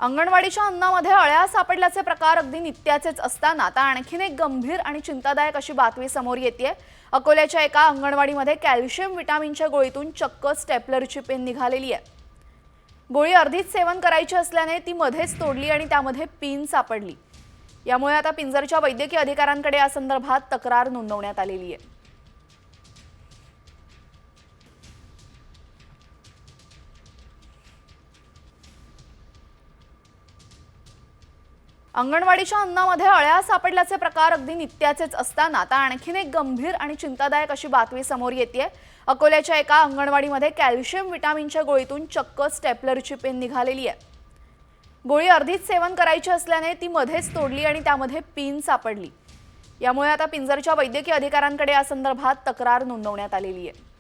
अंगणवाडीच्या अन्नामध्ये अळ्या सापडल्याचे प्रकार अगदी नित्याचेच असताना आता आणखीन एक गंभीर आणि चिंतादायक अशी बातमी समोर येतेय। अकोल्याच्या एका अंगणवाडीमध्ये कॅल्शियम विटामिनच्या गोळीतून चक्क स्टेपलरची पेन निघालेली आहे। गोळी अर्धीच सेवन करायची असल्याने ती मध्येच तोडली आणि त्यामध्ये पिन सापडली। यामुळे आता पिंजरच्या वैद्यकीय अधिकाऱ्यांकडे या संदर्भात तक्रार नोंदवण्यात आलेली आहे। अंगणवाडीच्या अन्नामध्ये अळ्या सापडल्याचे प्रकार अगदी नित्याचेच असताना आता आणखीन एक गंभीर आणि चिंतादायक अशी बातमी समोर येतेय। अकोल्याच्या एका अंगणवाडीमध्ये कॅल्शियम विटामिनच्या गोळीतून चक्क स्टेपलरची पेन निघालेली आहे। गोळी अर्धीच सेवन करायची असल्याने ती मध्येच तोडली आणि त्यामध्ये पिन सापडली। यामुळे आता पिंजरच्या वैद्यकीय अधिकाऱ्यांकडे या संदर्भात तक्रार नोंदवण्यात आलेली आहे।